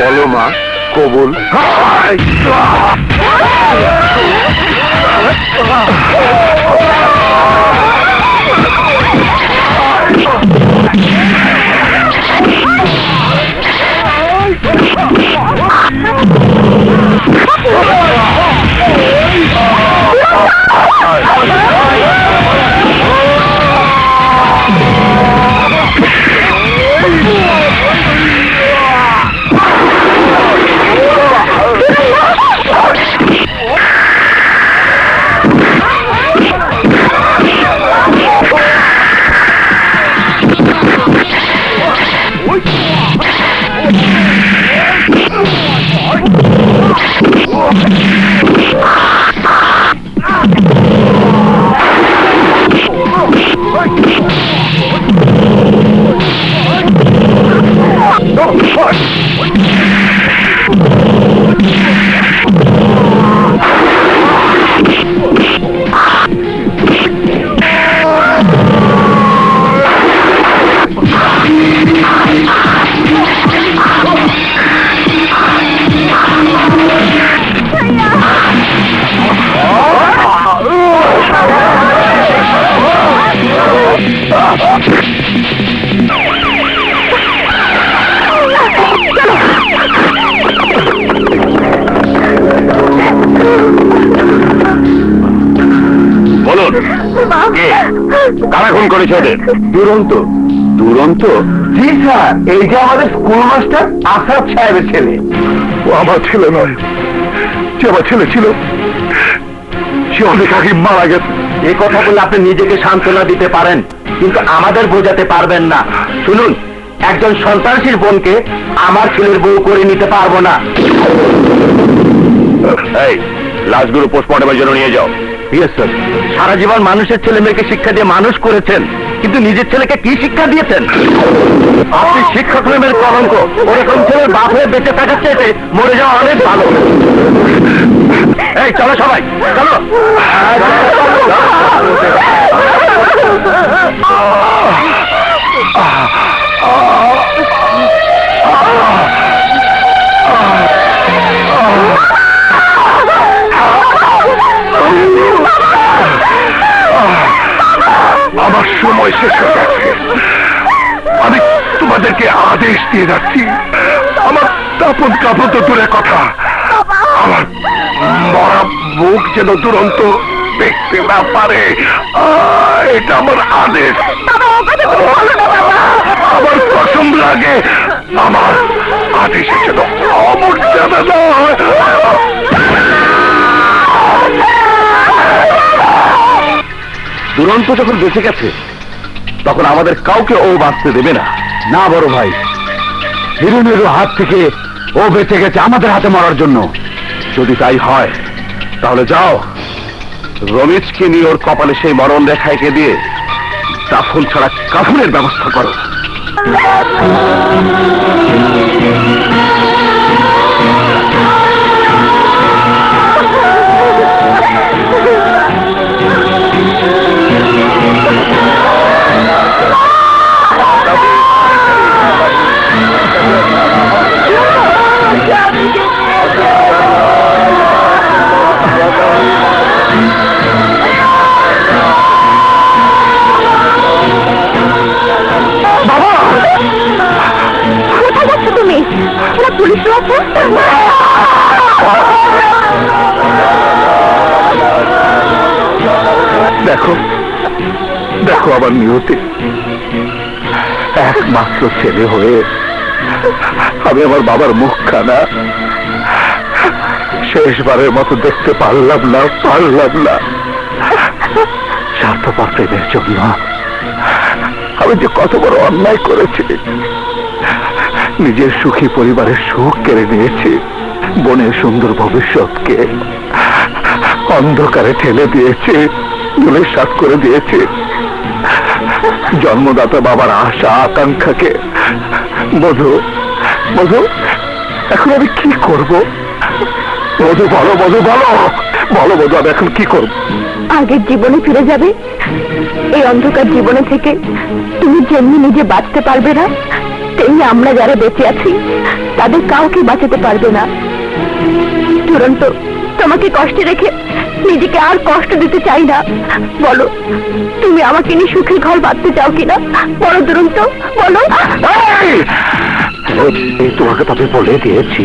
বলো মা, কবুল। কারা খুন করেছে ওদের? দুরন্ত। দুরন্ত? জি স্যার, এই যে আমাদের স্কুল মাস্টার আসাদ সাহেবের ছেলে। ও আমার ছেলে নয়, যে আমার ছেলে ছিল সে অনেক আগে মারা গেছে। এই কথা বলে আপনি নিজেকে সান্ত্বনা দিতে পারেন, কিন্তু আমাদের বোঝাতে পারবেন না। শুনুন, একজন সন্ত্রাসীর বোনকে আমার ছেলের বউ করে নিতে পারবো না। এই লাশগুলো পোস্টমর্টমের জন্য নিয়ে যাও। Yes sir. সারা জীবন মানুষের ছেলে মেয়েকে শিক্ষা দিয়ে মানুষ করেছেন, কিন্তু নিজের ছেলেকে কি শিক্ষা দিয়েছেন? আপনি শিক্ষক প্রেমের কলঙ্ক। ওরকম ছেলের বাপ হয়ে বেঁচে থাকার চাইতে মরে যাওয়া অনেক ভালো। এই চলো সবাই, চলো। আমার সময় শেষ হয়ে গেছে। আমি তোমাদেরকে আদেশ দিয়ে যাচ্ছি, আমার দাপন কাপড় তো দূরের কথা, আমার মরা মুখ যেন দুরন্ত দেখতে না পারে, এটা আমার আদেশ। আমার কসম লাগে, আমার আদেশের যেন অমর্যাদা না হয়। দুরন্ত যখন বেঁচে গেছে, তখন আমাদের কাউকে ও বাঁচতে দেবে না। না বড় ভাই, হিরুনের হাত থেকে ও বেঁচে গেছে আমাদের হাতে মরার জন্য। যদি তাই হয় তাহলে যাও, রমেশকে নিয়ে ওর কপালে সেই মরণ রেখা এঁকে দিয়ে দাফন ছাড়া কাফনের ব্যবস্থা করো। দেখো দেখো আমার নিয়তি, একমাত্র ছেলে হয়ে আমি আমার বাবার মুখখানা শেষবারের মতো দেখতে পারলাম না। স্বার্থপর প্রেমের জন্য আমি যে কত বড় অন্যায় করেছি। নিজের সুখী পরিবারের সুখ কেড়ে নিয়েছি, বোনের সুন্দর ভবিষ্যৎকে অন্ধকারে ঠেলে দিয়েছে, ধুলির সাত করে দিয়েছে। জন্মদাতা বাবার আশা আকাঙ্ক্ষাকে মধু মধু এখন আমি কি করব? মধু বলো, মধু বলো, বলো মধু, আমি এখন কি করব? আগের জীবনে ফিরে যাবে। এই অন্ধকার জীবনে থেকে তুমি যেমনি নিজে বাঁচতে পারবে না, তেমনি আমরা যারা বেঁচে আছি তাদের কাউকে বাঁচাতে পারবে না। দুরন্ত, তোমাকে কষ্টে রেখে নিজেকে আর কষ্ট দিতে চাই না। বলো, তুমি আমাকে নিয়ে সুখের ঘর বাঁধতে চাও কিনা? বলো দুরন্ত, বলো। এই তোমাকে তবে বলে দিয়েছি,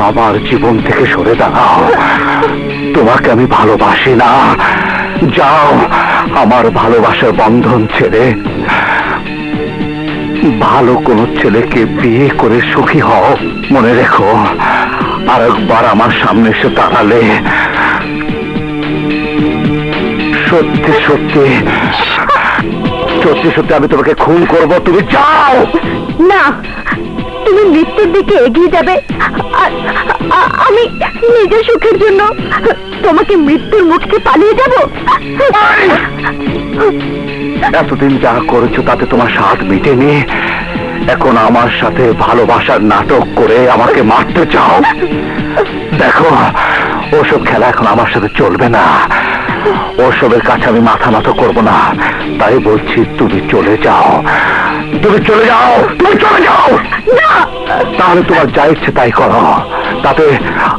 আমার জীবন থেকে সরে দাঁড়াও। তোমাকে আমি ভালোবাসি না। যাও, আমার ভালোবাসার বন্ধন ছেড়ে ভালো কোনো ছেলেকে বিয়ে করে সুখী হও। মনে রেখো, আরেকবার আমার সামনে এসে দাঁড়ালে সত্যি সত্যি সত্যি সত্যি আমি তোমাকে খুন করব। তুমি যাও না, তুমি মৃত্যুর দিকে এগিয়ে যাবে আর আমি নিজের সুখের জন্য তোমাকে মৃত্যুর মুখ থেকে পালিয়ে যাব। এতদিন যা করেছো তাতে তোমার স্বাদ মিটেনি, এখন আমার সাথে ভালোবাসার নাটক করে আমাকে মারতে চাও? দেখো, ওসব খেলা এখন আমার সাথে চলবে না। ওসবের কাছে আমি মাথা নত করবো না। তাই বলছি, তুমি চলে যাও, তুমি চলে যাও, তুমি চলে যাও। না, তাহলে তোমার যা ইচ্ছে তাই করো, তাতে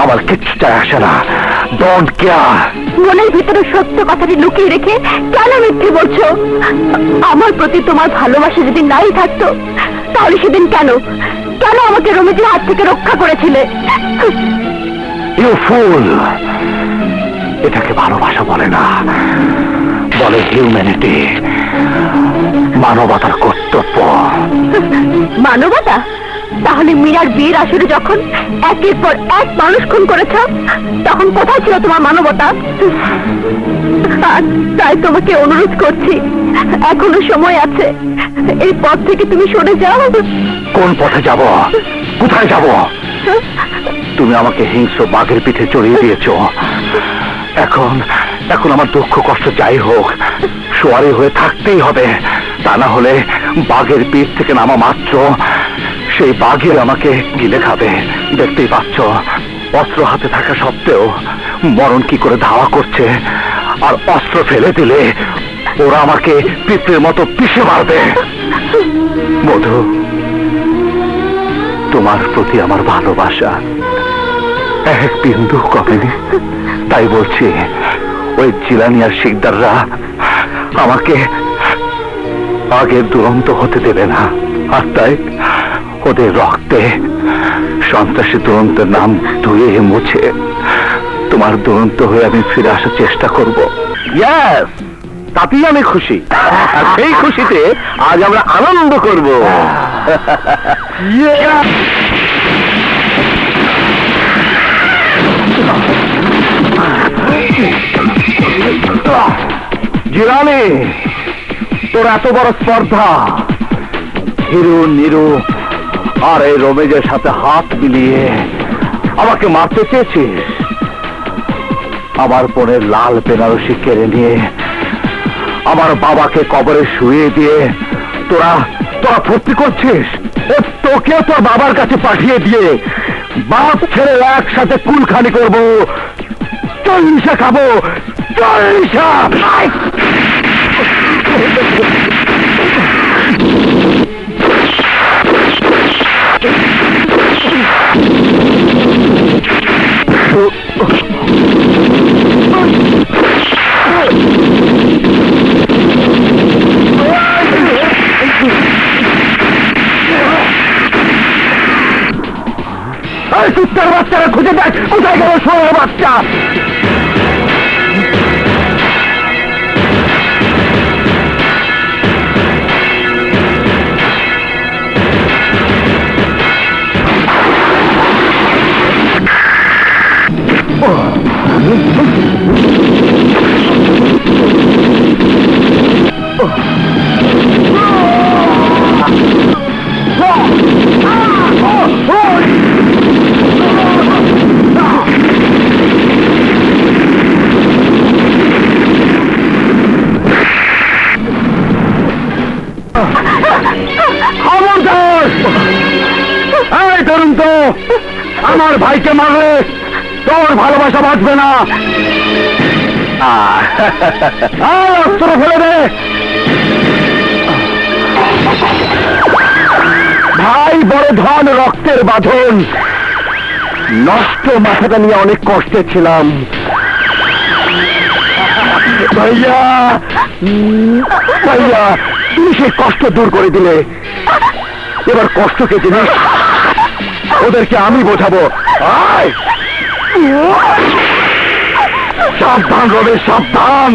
আমার কিচ্ছু যায় আসে না। Don't care. মনের ভিতরে সত্য কথাটি লুকিয়ে রেখে কেন মিথ্যে বলছো? আমার প্রতি তোমার ভালোবাসা যদি নাই থাকতো তাহলে সেদিন কেন কেন আমাকে রমেশের হাত থেকে রক্ষা করেছিলে? ইউ ফুল! এটাকে ভালোবাসা বলে না, বলে হিউম্যানিটি, মানবতার কর্তব্য। মানবতা? তাহলে মীরার বিয়ের আসরে যখন একের পর এক মানুষ খুন করেছ, তখন কোথায় ছিল তোমার মানবতা? আর তাই তোমাকে অনুরোধ করছি, এখনো সময় আছে, এই পথ থেকে তুমি সরে যাও। কোন পথে যাব? কোথায় যাব? তুমি আমাকে হিংস্র বাঘের পিঠে চড়িয়ে দিয়েছ। এখন এখন আমার দুঃখ কষ্ট যাই হোক, সোয়ারি হয়ে থাকতেই হবে। তা না হলে বাঘের পিঠ থেকে নামা মাত্র সেই বাঘই আমাকে গিলে খাবে। দেখতেই পাচ্ছ, অস্ত্র হাতে থাকা সত্ত্বেও মরণ কি করে ধাওয়া করছে। আর অস্ত্র ফেলে দিলে ওরা আমাকে পিঁপড়ের মতো পিষে মারবে। মধু, তোমার প্রতি আমার ভালোবাসা এক বিন্দু কমেনি। তাই বলছি, ওই জিলানি আর শিকদাররা আমাকে আগের দুরন্ত হতে দেবে না। আর তাই ওদের রক্তে সন্ত্রাসী দুরন্তের নাম ধুয়ে মুছে তোমার দুরন্ত হয়ে আমি ফিরে আসার চেষ্টা করব। ইয়েস, তাতেই আমি খুশি। আর সেই খুশিতে আজ আমরা আনন্দ করব। জিলানি, তোর এত বড় স্পর্ধা! হিরু নিরু আর এই রমেজের সাথে হাত মিলিয়ে আমাকে মারতে চেয়েছিস। আমার বোনের লাল বেনারসি কেড়ে নিয়ে আমার বাবাকে কবরে শুয়ে দিয়ে তোরা তোরা ফুর্তি করছিস। ও তোকে তোর বাবার কাছে পাঠিয়ে দিয়ে বাপ ছেলে একসাথে কুলখানি করবো, চল্লিশা খাবো, চল্লিশা। কুত্তার বাচ্চারা খুঁজে দেখ কোথায় গেল সোনার বাচ্চা। খবরদার! এই তরুণ, তো আমার ভাইকে মারলে তোর ভালোবাসা বাঁচবে না। অস্ত্র ফেলে দে। বড় ধন রক্তের বাঁধন, নষ্ট মাথাটা নিয়ে অনেক কষ্টে ছিলাম। ভাইয়া, ভাইয়া, তুমি সেই কষ্ট দূর করে দিলে। এবার কষ্টকে জিনিস ওদেরকে আমি বোঝাবো। আয়! সাবধান রবে, সাবধান।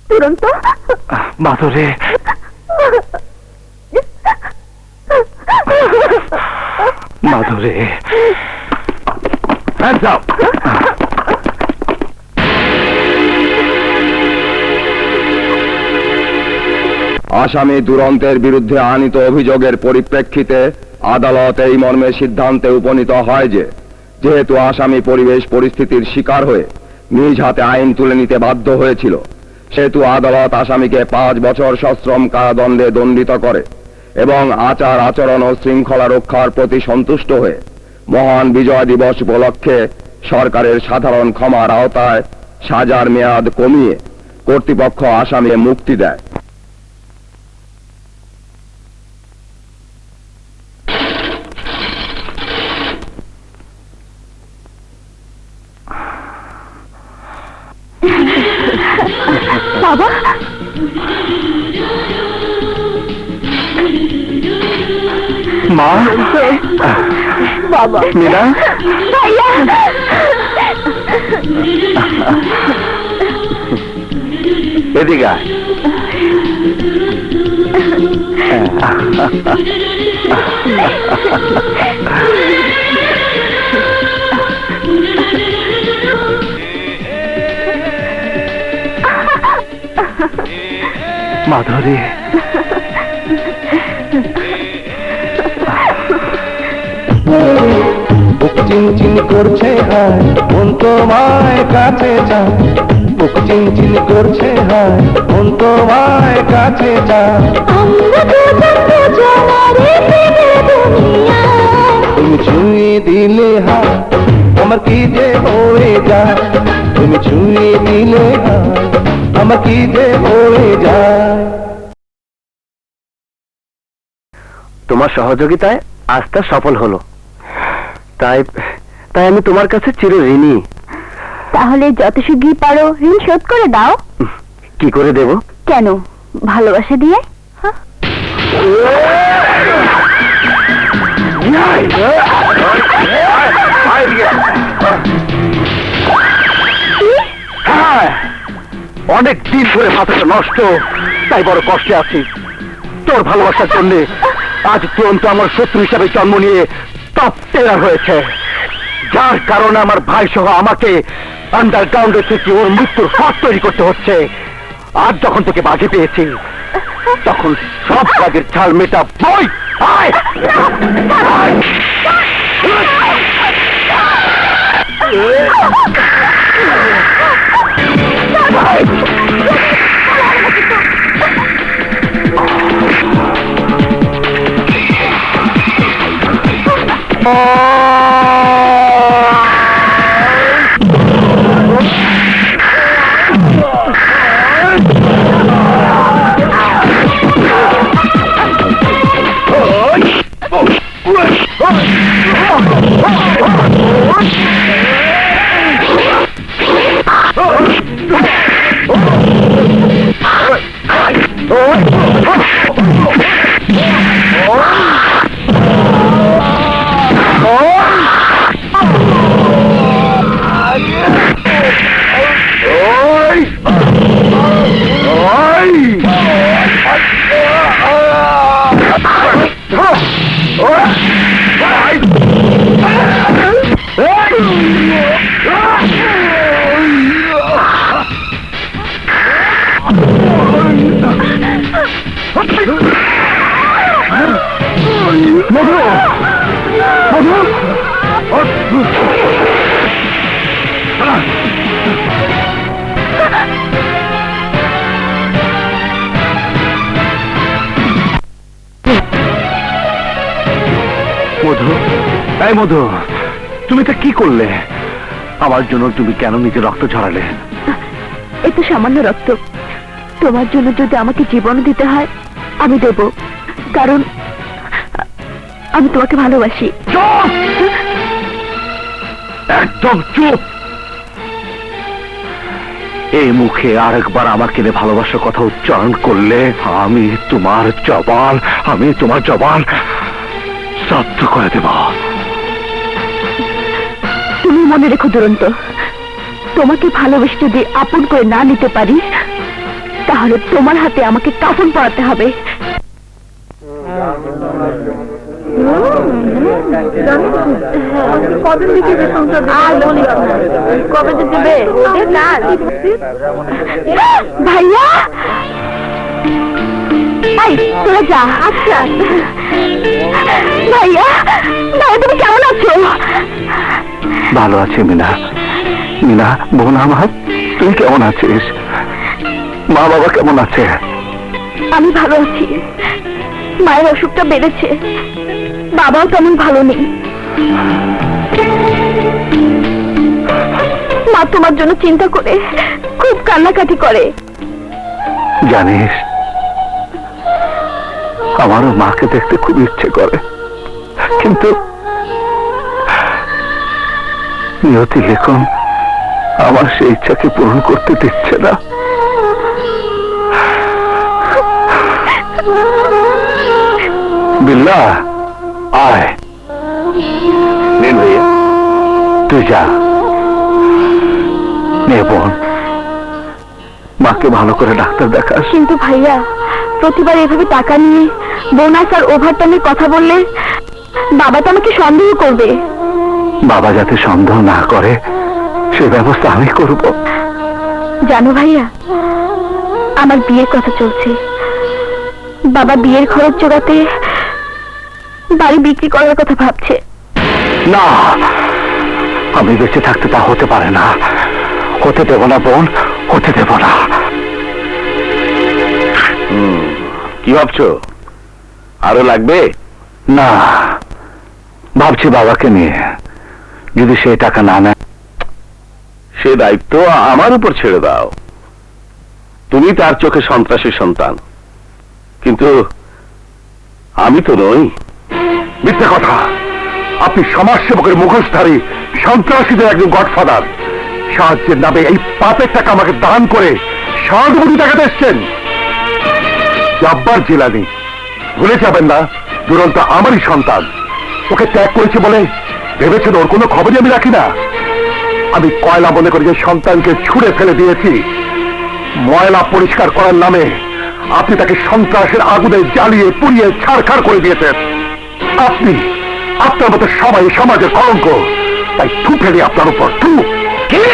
দুরন্ত মাধুরী, মাধুরী, যাও। আসামি দুরন্তের বিরুদ্ধে আনীত অভিযোগের পরিপ্রেক্ষিতে আদালত এই মর্মে সিদ্ধান্তে উপনীত হয় যে যেহেতু আসামি পরিবেশ পরিস্থিতির শিকার হয়ে নিজ হাতে আইন তুলে নিতে বাধ্য হয়েছিল, সেহেতু আদালত আসামিকে 5 বছর সশ্রম কারাদণ্ডে দণ্ডিত করে এবং আচার আচরণ ও শৃঙ্খলা রক্ষার প্রতি সন্তুষ্ট হয়ে মহান বিজয় দিবস উপলক্ষে সরকারের সাধারণ ক্ষমার আওতায় সাজার মেয়াদ কমিয়ে কর্তৃপক্ষ আসামিকে মুক্তি দেয়। বাবা, মা, বাবা, মীরা, ভাইয়া, এদিকে আয়। মাধুরী, বুক চিনচিন করছে হায় মন তোমায় কাছে চায়, বুক চিনচিন করছে হায় মন তোমায় কাছে চায়। তুমি ছুঁয়ে দিলে হায় আমার কি যে হয়ে যায়, তুমি ছুঁয়ে দিলে হায় আমার কি যে হয়ে যায়। তোমার সহযোগিতায় আজটা সফল হলো, তাই আমি তোমার কাছে চিরঋণী। তাহলে যত শীঘ্রই পারো ঋণ শোধ করে দাও। কি করে দেব? কেন, ভালোবাসা দিয়ে? অনেক দিন ধরে মাথাটা নষ্ট, তাই বড় কষ্টে আছি। তোর ভালোবাসার জন্য আজ তুরন্ত আমার শত্রু হিসাবে জন্ম নিয়ে টপ টেরার হয়েছে, যার কারণে আমার ভাই সহ আমাকে আন্ডারগ্রাউন্ডে থেকে ওর মৃত্যুর ফাঁদ তৈরি করতে হচ্ছে। আর যখন তোকে বাজে পেয়েছি তখন সব কাজের ঝাল মেটা বই। আয়! আয়! মধু, এই মধু, তুমি তা কি করলে? আমার জন্য তুমি কেন নিজে রক্ত ঝরালে? এ তো সামান্য রক্ত, তোমার জন্য যদি আমাকে জীবন দিতে হয় আমি দেব, কারণ আমি তোমাকে ভালোবাসি। চুপ! একদম চুপ! এই মুখে আরেকবার আমাকে নিয়ে ভালোবাসার কথা উচ্চারণ করলে আমি তোমার জবান জব্দ করে দেব। তুমি মনে রেখো দুরন্ত, তোমাকে ভালোবেসে যদি আপন করে না নিতে পারি তাহলে তোমার হাতে আমাকে কাফন পরাতে হবে। ভাইয়া, তোরা যা। আচ্ছা ভাইয়া, ভাইয়া তুমি কেমন আছো? ভালো আছি মিনা। মিনা বোন আমার, তুই কেমন আছিস? মা বাবা কেমন আছে? আমি ভালো আছি। মায়ের অসুখটা বেড়েছে, বাবাও তেমন ভালো নেই। মা তোমার জন্য চিন্তা করে খুব কান্নাকাটি করে। জানিস, আমারও মাকে দেখতে খুব ইচ্ছে করে, কিন্তু নিয়তি লেখন আমার সেই ইচ্ছাকে পূরণ করতে দিচ্ছে না। বিল্লা, আয়। নিন ভাইয়া, তুই যা। নে বোন, মাকে ভালো করে ডাক্তার দেখাস। কিন্তু ভাইয়া, প্রতিবার এভাবে টাকা নিয়ে বোনাস আর ওভারটাইমের কথা বললে বাবা তো আমাকে সন্দেহ করবে। বাবা যাতে সন্দেহ না করে সে ব্যবস্থা আমি করব। জানো ভাইয়া, আমার বিয়ের কথা চলছে। বাবা বিয়ের খরচ জোগাতে বাড়ি বিক্রি করার কথা ভাবছে। না, আমি বেঁচে থাকতে তা হতে পারে না। হতে দেব না বোন, হতে দেব না। কি ভাবছো, আরো লাগবে? না, ভাবছি বাবাকে নিয়ে যদি সে টাকা না নেয়। সে দায়িত্ব আমার উপর ছেড়ে দাও। তুমি তার চোখে সন্ত্রাসী সন্তান, কিন্তু আমি তো নই। মিথ্যে কথা। আপনি সমাজসেবকের মুখোশধারী সন্ত্রাসীদের একজন গডফাদার। সাহায্যের নামে এই পাপের টাকা আমাকে দান করে সহানুভূতি দেখাতে এসছেন। জব্বার জিলানি, ভুলে যাবেন না দুরন্ত আমারই সন্তান। ওকে ত্যাগ করেছে বলে ভেবেছেন ওর কোনো খবরই আমি রাখি না? আমি কয়লা মনে করে যে সন্তানকে ছুঁড়ে ফেলে দিয়েছি, ময়লা পরিষ্কার করার নামে আপনি তাকে সন্ত্রাসের আগুনে জ্বালিয়ে পুড়িয়ে ছাড়খাড় করে দিয়েছেন। আপনি, আপনার মতো সবাই সমাজের কলঙ্ক, তাই থু ফেলে আপনার উপর থু। কি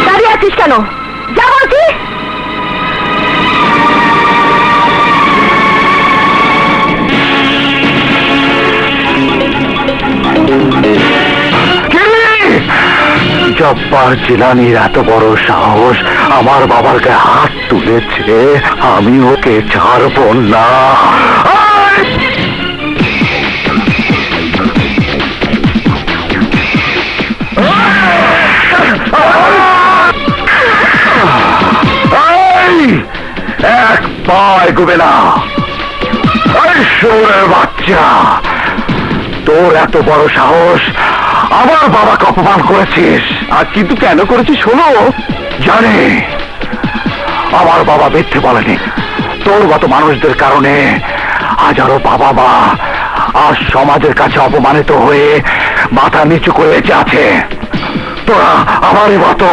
দাঁড়িয়ে আছিস কেন? যা বলছি। জব্বার জিলানির এত বড় সাহস আমার বাবার গায়ে হাত তুলেছে, আমি ওকে ছাড়ব না। এক পা এগোবে না। শোরের বাচ্চা, তোর এত বড় সাহস, আমার বাবাকে অপমান করেছিস। আর কিন্তু কেন করেছিস শোনো। জানি আমার বাবা মিথ্যে বলেনি। তোর মতো মানুষদের কারণে হাজারো বাবা মা আজ সমাজের কাছে অপমানিত হয়ে মাথা নিচু করে বেঁচে আছে। তোরা আমারই মতো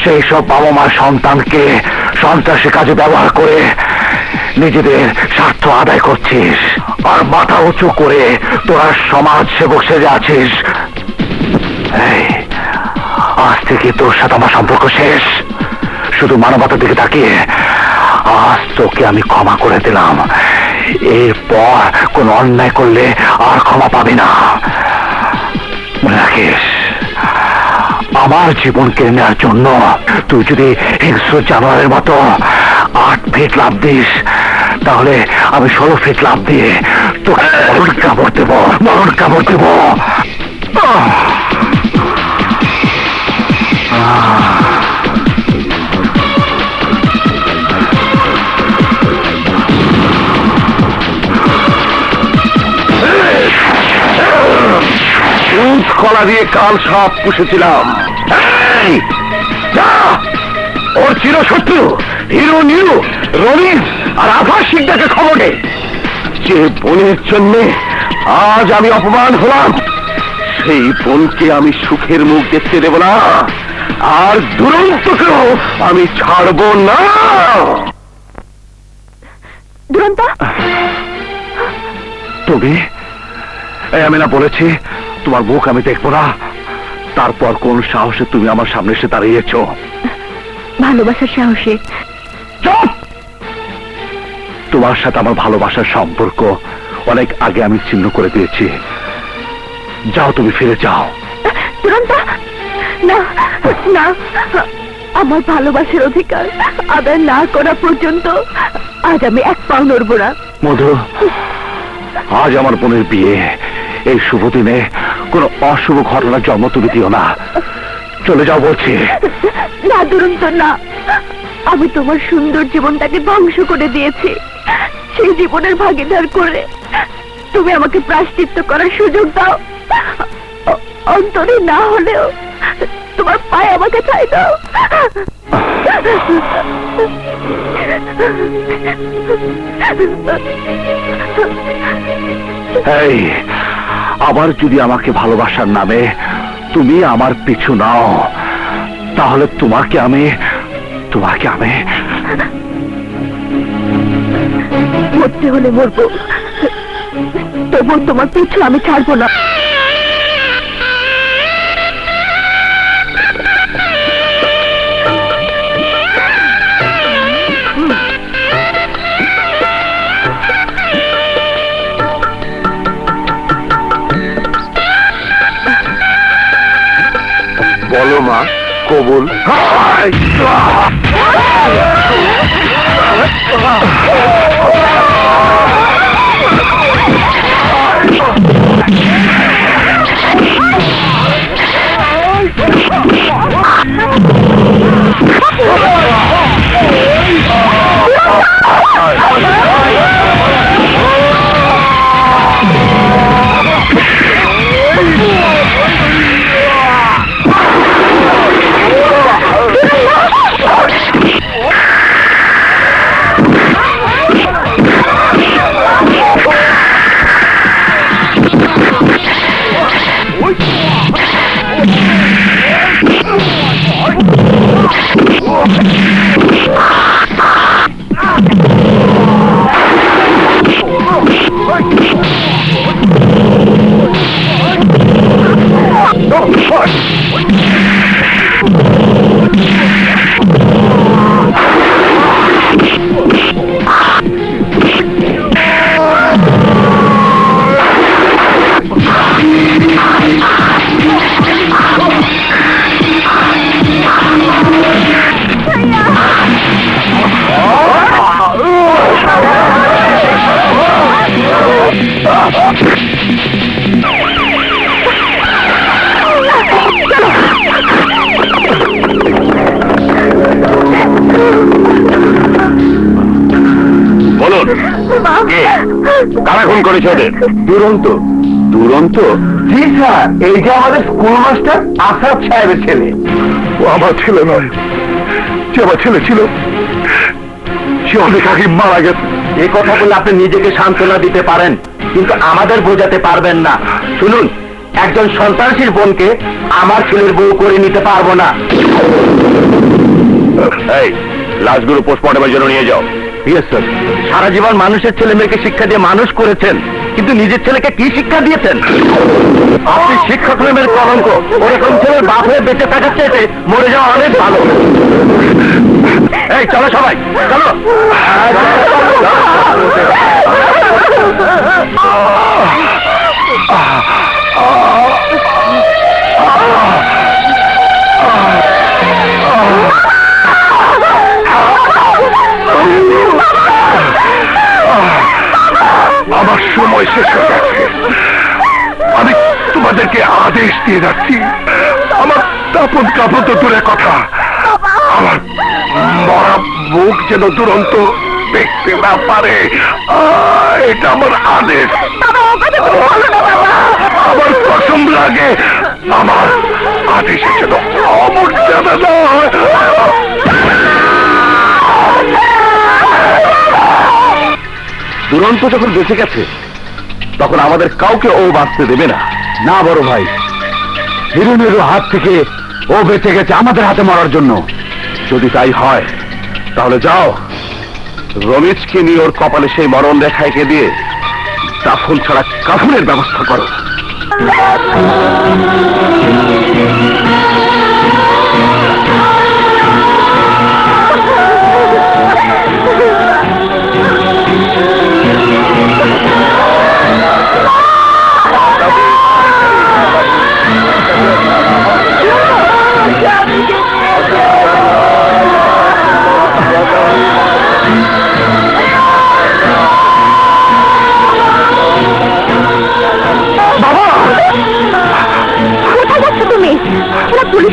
সেই সব বাবা মার সন্তানকে সন্ত্রাসী কাজে ব্যবহার করে নিজেদের স্বার্থ আদায় করছিস। আর মাথা উঁচু করে তোরা সমাজ সেবক সেজে আছিস। এই, আজ থেকে তোর সাথে আমার সম্পর্ক শেষ। শুধু মানবতার দিকে তাকিয়ে আজ তোকে আমি ক্ষমা করে দিলাম। এরপর কোন অন্যায় করলে আর ক্ষমা পাবি না। মনে রাখিস, আমার জীবন কেড়ে নেওয়ার জন্য তুই যদি হিংস্র জানোয়ারের মতো 8 ফিট লাফ দিস, তাহলে আমি 16 ফিট লাফ দিয়ে তোকে মরণ কামড় দেব, মরণ কামড় দেব। কলা দিয়ে কাল সাপ পুষেছিলাম। ওর চিরশত্রু হিরো নিরু রনির আর আভাস সিংটাকে খবর দে। যে বোনের জন্য আজ আমি অপমান হলাম, সেই বোনকে আমি সুখের মুখ দেখতে দেব না। আর দুরন্তকেও আমি ছাড়ব না। দুরন্ত, তুমি, আমি না বলেছি তোমার মুখ আমি দেখবো না? তারপর কোন সাহসে তুমি আমার সামনে এসে দাঁড়িয়েছ? ভালোবাসার সাহসে। চুপ! তোমার সাথে আমার ভালোবাসার সম্পর্ক অনেক আগে আমি ছিন্ন করে দিয়েছি। যাও, তুমি ফিরে যাও। দুরন্ত, না না, আমার ভালোবাসার অধিকার আদায় না করা পর্যন্ত আজ আমি এক পাও নড়ব না। মধু, আজ আমার বোনের বিয়ে, এই শুভ দিনে কোনো অশুভ ঘটনার জন্ম তুমি দিও না। চলে যাও বলছি। না দুরন্ত, না, আমি তোমার সুন্দর জীবনটাকে ধ্বংস করে দিয়েছি। সেই জীবনের ভাগীদার করে তুমি আমাকে প্রায়শ্চিত্ত করার সুযোগ দাও। অন্তরে না হলেও তোমার পায়ে আমাকে চাই দাও। এই, আবার যদি আমাকে ভালোবাসার নামে তুমি আমার পিছু নাও, তাহলে তোমাকে আমি মরতে হলে মরবো, তবু তোমার পিছু আমি ছাড়বো না। বলো মা, কবুল। কারা খুন করেছে ওদের? দুরন্ত। দুরন্ত? জি স্যার, এই যে আমাদের স্কুল মাস্টার আসাদ সাহেবের ছেলে। ও আমার ছেলে নয়, সে আমার ছেলে ছিল, সে অনেক আগে মারা গেছে। এই কথা বলে আপনি নিজেকে সান্ত্বনা দিতে পারেন, কিন্তু আমাদের বোঝাতে পারবেন না। শুনুন, একজন সন্ত্রাসীর বোনকে আমার ছেলের বউ করে নিতে পারবো না। এই লাশগুলো পোস্টমর্টমের জন্য নিয়ে যাও। Yes sir. সারা জীবন মানুষের ছেলে মেয়েকে শিক্ষা দিয়ে মানুষ করেছেন, কিন্তু নিজের ছেলেকে কি শিক্ষা দিয়েছেন? আপনি শিক্ষক প্রেমের কলঙ্ক। ওরকম ছেলের বাপ হয়ে বেঁচে থাকার চাইতে মরে যাওয়া অনেক ভালো। এই চলো সবাই, চলো। আমার সময় শেষ হয়ে গেছে। আমি তোমাদেরকে আদেশ দিয়ে যাচ্ছি, আমার দাপন কাপড় তো দূরের কথা, আমার মরা মুখ যেন দুরন্ত দেখতে না পারে, এটা আমার আদেশ। আমার কসম লাগে, আমার আদেশের যেন অমর্যাদা না হয়। দুরন্ত যখন বেঁচে গেছে, তখন আমাদের কাউকে ও বাঁচতে দেবে না। না বড় ভাই, হিরুনের হাত থেকে ও বেঁচে গেছে আমাদের হাতে মরার জন্য। যদি তাই হয়, তাহলে যাও, রমিজকে নিয়ে ওর কপালে সেই মরণ রেখা এঁকে দিয়ে দাফন ছাড়া কাফনের ব্যবস্থা করো।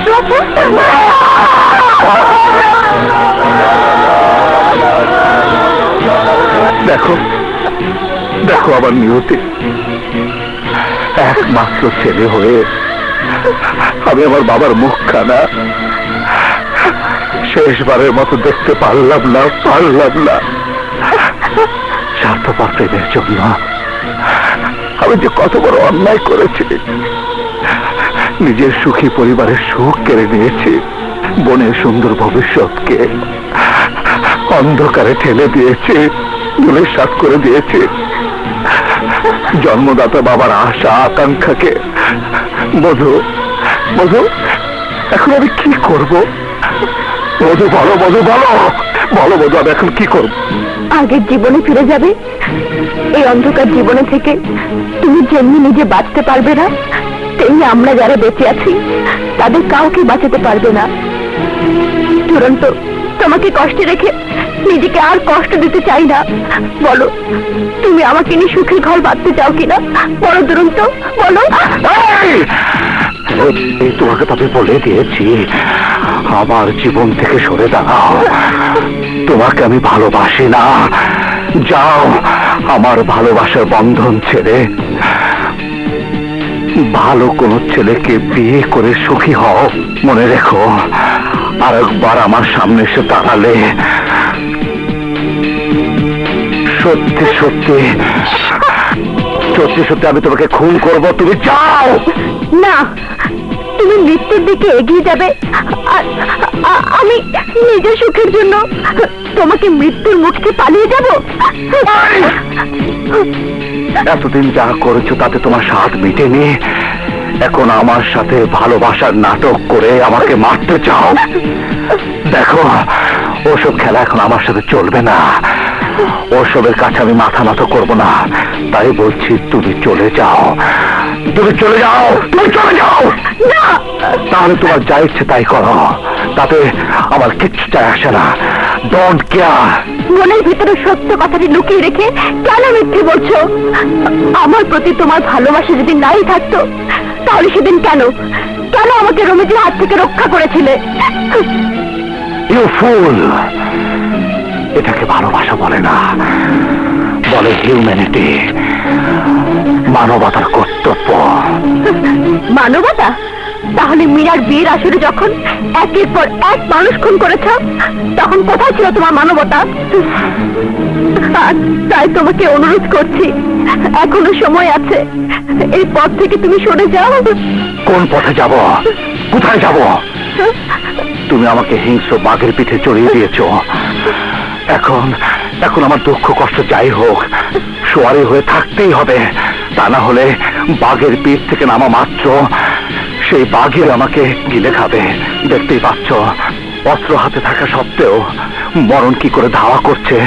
কষ্ট আছে? দেখো দেখো আমার নিয়তি, একমাত্র ছেলে হয়ে আমি আমার বাবার মুখখানা শেষবারের মতো দেখতে পারলাম না। স্বার্থপর প্রেমের জন্য আমি যে কত বড় অন্যায় করেছি। নিজের সুখী পরিবারের সুখ কেড়ে নিয়েছি, বোনের সুন্দর ভবিষ্যৎকে অন্ধকারে ঠেলে দিয়েছি, ধূলিসাৎ করে দিয়েছি। জন্মদাতা বাবার আশা আকাঙ্ক্ষাকে মধু মধু এখন আমি কি করব? মধু বলো, মধু বলো, বলো মধু, আমি এখন কি করব? আগের জীবনে ফিরে যাবে। এই অন্ধকার জীবনে থেকে তুমি যেমনি নিজে বাঁচতে পারবে না, তেমনি আমরা যারা বেঁচে আছি তাদের কাউকে বাঁচাতে পারবে না। দুরন্ত, তোমাকে কষ্টে রেখে নিজেকে আর কষ্ট দিতে চাই না। বলো, তুমি আমাকে নিয়ে সুখের ঘর বাঁধতে চাও কিনা? বলো দুরন্ত, বলো। এই তোমাকে তবে বলে দিয়েছি, আমার জীবন থেকে সরে দাঁড়াও। তোমাকে আমি ভালোবাসি না। যাও, আমার ভালোবাসার বন্ধন ছেড়ে ভালো কোনো ছেলেকে বিয়ে করে সুখী হও। মনে রেখো, আরেকবার আমার সামনে এসে দাঁড়ালে সত্যি সত্যি আমি তোমাকে খুন করব। তুমি যাও না, তুমি মৃত্যুর দিকে এগিয়ে যাবে আর আমি নিজের সুখের জন্য তোমাকে মৃত্যুর মুখ থেকে পালিয়ে যাব। এতদিন যা করেছো তাতে তোমার স্বাদ মিটেনি, এখন আমার সাথে ভালোবাসার নাটক করে আমাকে মারতে চাও। দেখো, ওসব খেলা এখন আমার সাথে চলবে না। ওসবের কাছে আমি মাথা নত করব না। তাই বলছি, তুমি চলে যাও, তুমি চলে যাও, তুমি চলে যাও। না, তাহলে তোমার যা ইচ্ছে তাই করো, তাতে আমার কিচ্ছু যায় আসে না। Don't care. মনের ভিতরে সত্য কথাটি লুকিয়ে রেখে কেন মিথ্যে বলছো? আমার প্রতি তোমার ভালোবাসা যদি নাই থাকতো, তাহলে সেদিন কেন আমাকে রমেশের হাত থেকে রক্ষা করেছিলে? ইউ ফুল! এটাকে ভালোবাসা বলে না, বলে হিউম্যানিটি, মানবতার কর্তব্য। মানবতা? তাহলে মীরার বিয়ের আসরে যখন একের পর এক মানুষ খুন করেছ, তখন কোথায় ছিল তোমার মানবতা? আর তাই তোমাকে অনুরোধ করছি, এখনো সময় আছে, এই পথ থেকে তুমি সরে যাও। কোন পথে যাব? কোথায় যাব? তুমি আমাকে হিংস্র বাঘের পিঠে চড়িয়ে দিয়েছ। এখন আমার দুঃখ কষ্ট যাই হোক, সোয়ারি হয়ে থাকতেই হবে। তা না হলে বাঘের পিঠ থেকে নামা মাত্র সেই বাঘের আমাকে গিলে খাবে। দেখতেই পাচ্ছ, অস্ত্র হাতে থাকা সত্ত্বেও মরণ কি করে ধাওয়া করছে।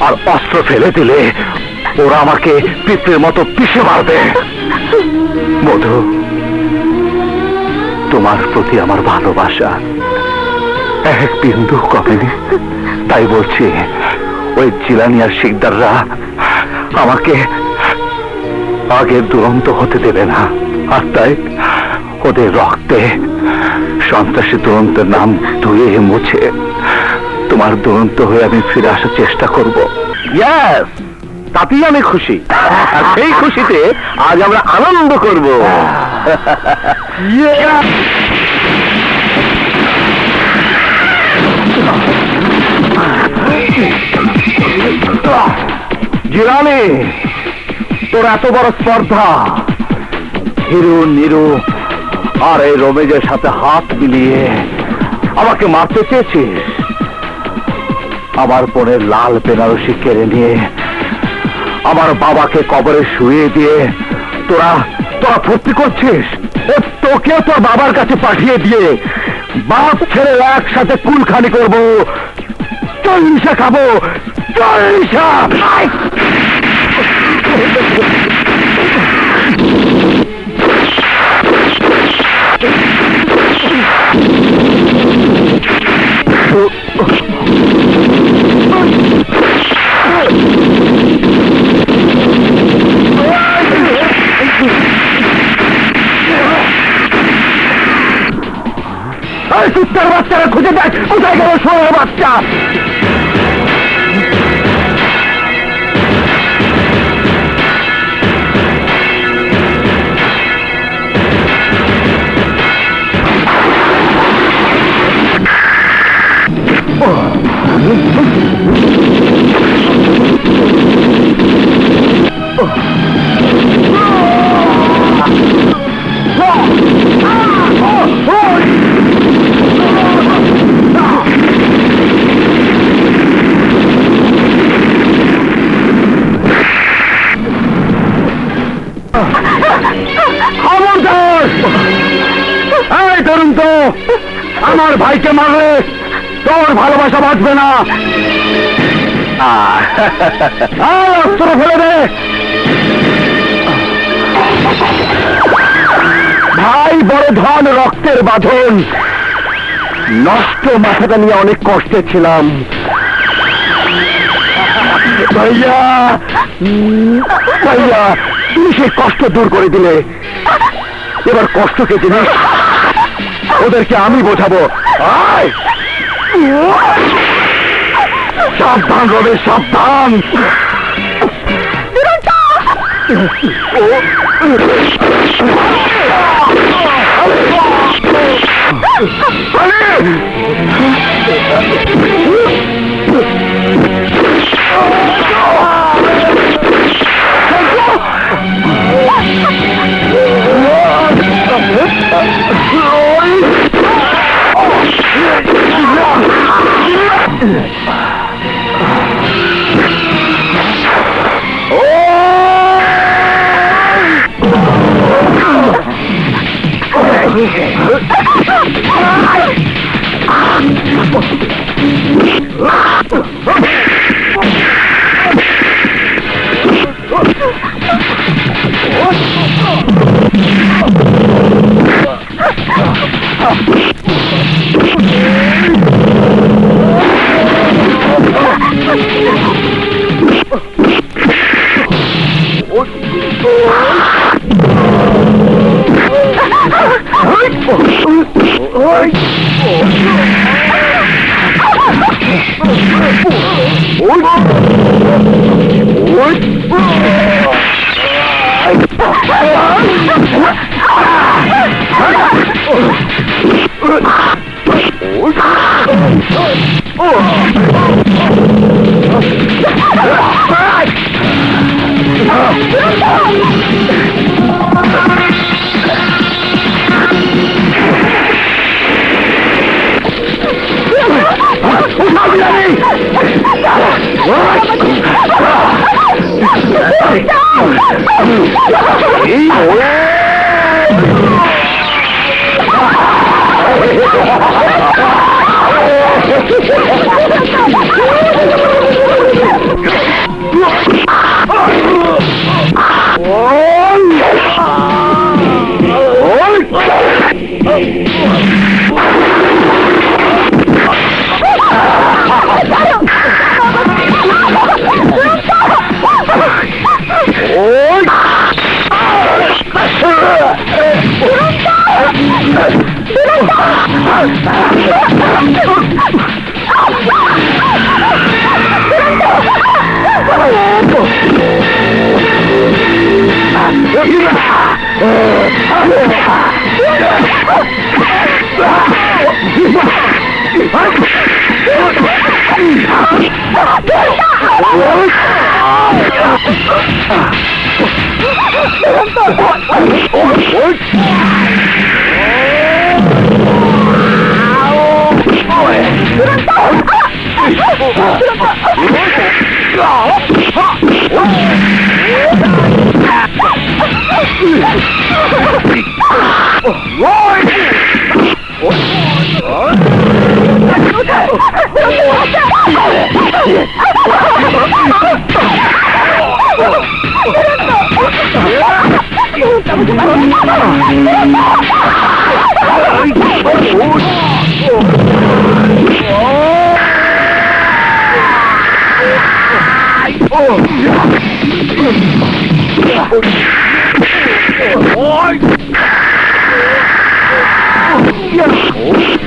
আর অস্ত্র ফেলে দিলে ওরা আমাকে পিঁপড়ের মতো পিষে মারবে। মধু, তোমার প্রতি আমার ভালোবাসা এক বিন্দু কমেনি। তাই বলছি, ওই জিলানি আর শিকদাররা আমাকে আগের দুরন্ত হতে দেবে না। আর তাই ওদের রক্তে সন্ত্রাসী দুরন্তের নাম ধুয়ে মুছে তোমার দুরন্ত হয়ে আমি ফিরে আসার চেষ্টা করব। ইয়েস, তাতেই আমি খুশি। আর সেই খুশিতে আজ আমরা আনন্দ করব। জিলানি, তোর এত বড় স্পর্ধা! হিরু নিরু আর এই রমেজের সাথে হাত মিলিয়ে আমাকে মারতে চেয়েছিস। আমার বোনের লাল বেনারসি কেড়ে নিয়ে আমার বাবাকে কবরে শুয়ে দিয়ে তোরা ফুর্তি করছিস। তোকে তোর বাবার কাছে পাঠিয়ে দিয়ে বাপ ছেলে একসাথে কুলখানি করবো, চল্লিশা খাবো, চল্লিশা। ওই কুত্তার বাচ্চারা খুঁজে দেখ কোথায় গেল সোনার বাচ্চা। খবরদার! এই তরুণ তো আমার ভাইকে মারলে তোর ভালোবাসা বাঁচবে না। অস্ত্র ফেলে দে। ভাই বড় ধন রক্তের বাঁধন, নষ্ট মাথাটা নিয়ে অনেক কষ্টে ছিলাম। ভাইয়া ভাইয়া তুমি সেই কষ্ট দূর করে দিলে, এবার কষ্টকে জিনিস ওদেরকে আমি বোঝাবো। আয়! সাবধান রবে, সাবধান।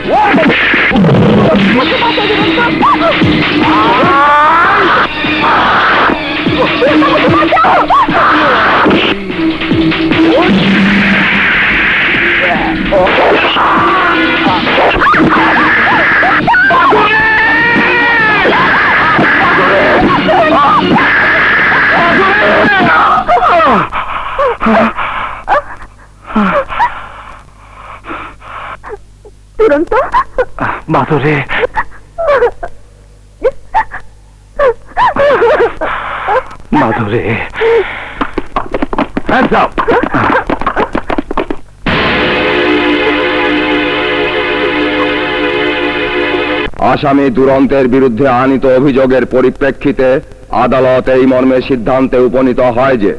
What? দুরন্ত মাধুরী, মাধুরী, Hands up! আসামি দুরন্তের বিরুদ্ধে আনিত অভিযোগের পরিপ্রেক্ষিতে আদালত এই মর্মে সিদ্ধান্তে উপনীত হয় যে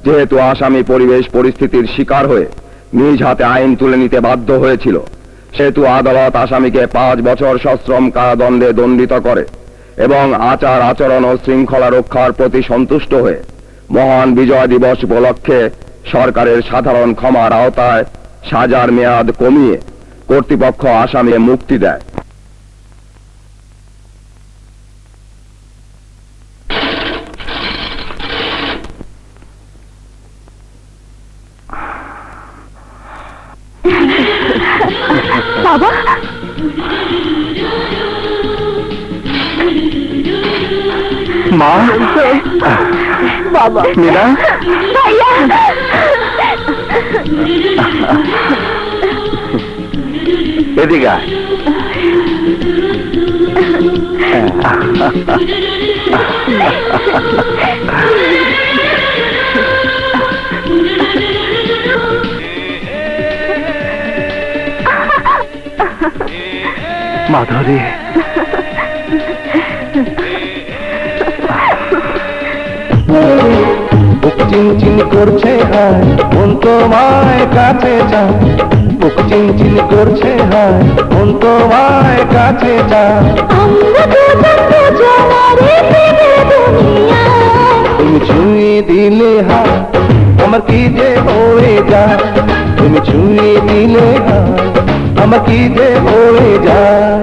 যেহেতু আসামি পরিবেশ পরিস্থিতির শিকার হয়ে নিজ হাতে আইন তুলে নিতে বাধ্য হয়েছিল, সেহেতু আদালত আসামিকে 5 বছর সশ্রম কারাদণ্ডে দণ্ডিত করে এবং আচার আচরণ ও শৃঙ্খলা রক্ষার প্রতি সন্তুষ্ট হয়ে মহান বিজয় দিবস উপলক্ষে সরকারের সাধারণ ক্ষমার আওতায় সাজার মেয়াদ কমিয়ে কর্তৃপক্ষ আসামিকে মুক্তি দেয়। বাবা, মা, বাবা, মীরা, ভাইয়া, এদিকে আয়। মাধুরী, বুক চিনচিন করছে হায়, মন তোমায় কাছে চায়। বুক চিনচিন করছে হায়, মন তোমায় কাছে চায়। আমরা দুজন দুজনারে প্রেমের দুনিয়ায়। তুমি ছুঁয়ে দিলে হায়, আমার কি যে হয়ে যায়। তুমি ছুঁয়ে দিলে হায়, আমার কি যে হয়ে যায়।